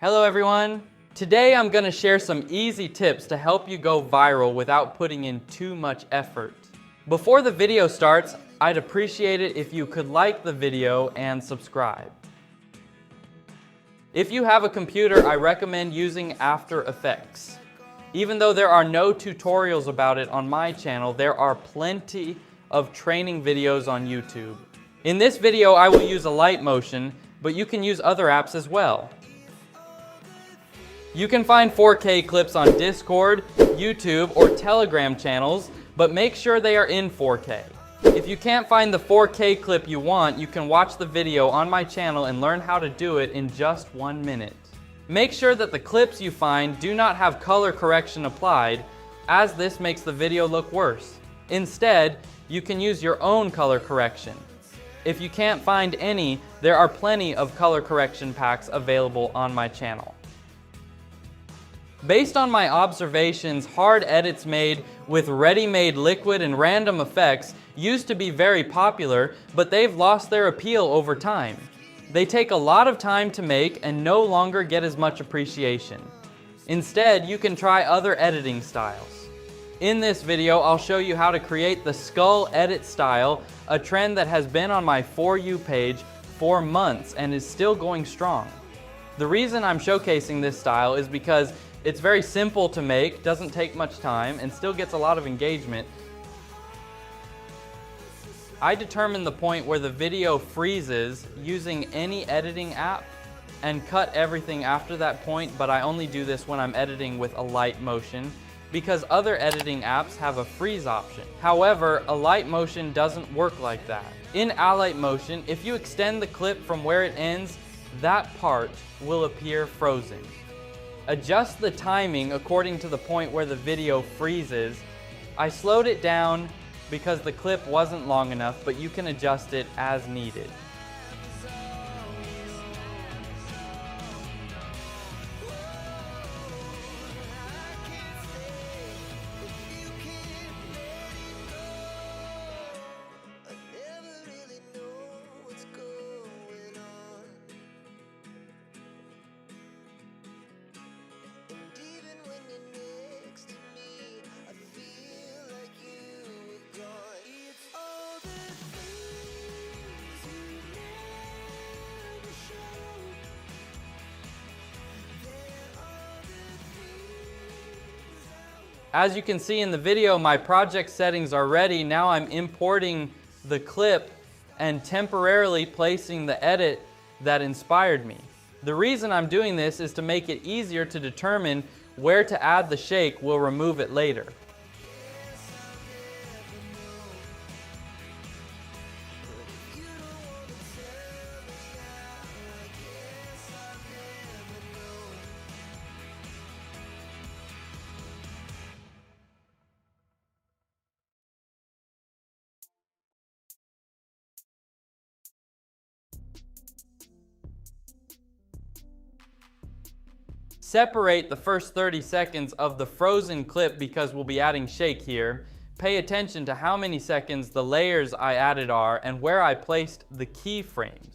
Hello everyone! Today I'm going to share some easy tips to help you go viral without putting in too much effort. Before the video starts, I'd appreciate it if you could like the video and subscribe. If you have a computer, I recommend using After Effects. Even though there are no tutorials about it on my channel, there are plenty of training videos on YouTube. In this video, I will use a light motion, but you can use other apps as well. You can find 4K clips on Discord, YouTube, or Telegram channels, but make sure they are in 4K. If you can't find the 4K clip you want, you can watch the video on my channel and learn how to do it in just 1 minute. Make sure that the clips you find do not have color correction applied, as this makes the video look worse. Instead, you can use your own color correction. If you can't find any, there are plenty of color correction packs available on my channel. Based on my observations, hard edits made with ready-made liquid and random effects used to be very popular, but they've lost their appeal over time. They take a lot of time to make and no longer get as much appreciation. Instead, you can try other editing styles. In this video, I'll show you how to create the skull edit style, a trend that has been on my For You page for months and is still going strong. The reason I'm showcasing this style is because it's very simple to make, doesn't take much time, and still gets a lot of engagement. I determine the point where the video freezes using any editing app and cut everything after that point, but I only do this when I'm editing with a light motion because other editing apps have a freeze option. However, a light motion doesn't work like that. In a light motion, if you extend the clip from where it ends, that part will appear frozen. Adjust the timing according to the point where the video freezes. I slowed it down because the clip wasn't long enough, but you can adjust it as needed. As you can see in the video, my project settings are ready. Now I'm importing the clip and temporarily placing the edit that inspired me. The reason I'm doing this is to make it easier to determine where to add the shake. We'll remove it later. Separate the first 30 seconds of the frozen clip because we'll be adding shake here. Pay attention to how many seconds the layers I added are and where I placed the keyframes.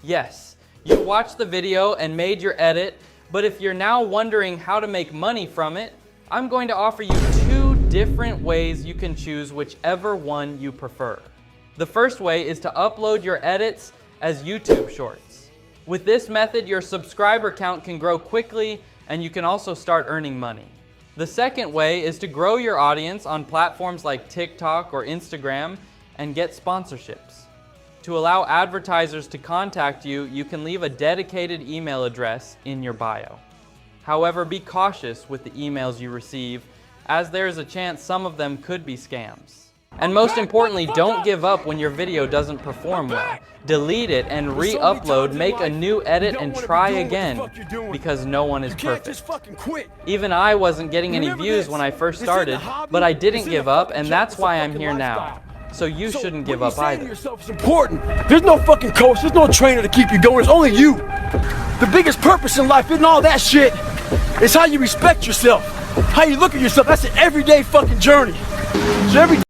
Yes, you watched the video and made your edit, but if you're now wondering how to make money from it, I'm going to offer you 2 different ways you can choose whichever one you prefer. The first way is to upload your edits as YouTube Shorts. With this method, your subscriber count can grow quickly and you can also start earning money. The second way is to grow your audience on platforms like TikTok or Instagram and get sponsorships. To allow advertisers to contact you, you can leave a dedicated email address in your bio. However, be cautious with the emails you receive, as there is a chance some of them could be scams. And most importantly, don't give up when your video doesn't perform well. Delete it and re-upload, make a new edit and try again, because no one is perfect. Even I wasn't getting any views when I first started, but I didn't give up, and that's why I'm here now. So you shouldn't give up either. It's important. There's no fucking coach, there's no trainer to keep you going, it's only you. The biggest purpose in life isn't all that shit. It's how you respect yourself, how you look at yourself. That's an everyday fucking journey. So every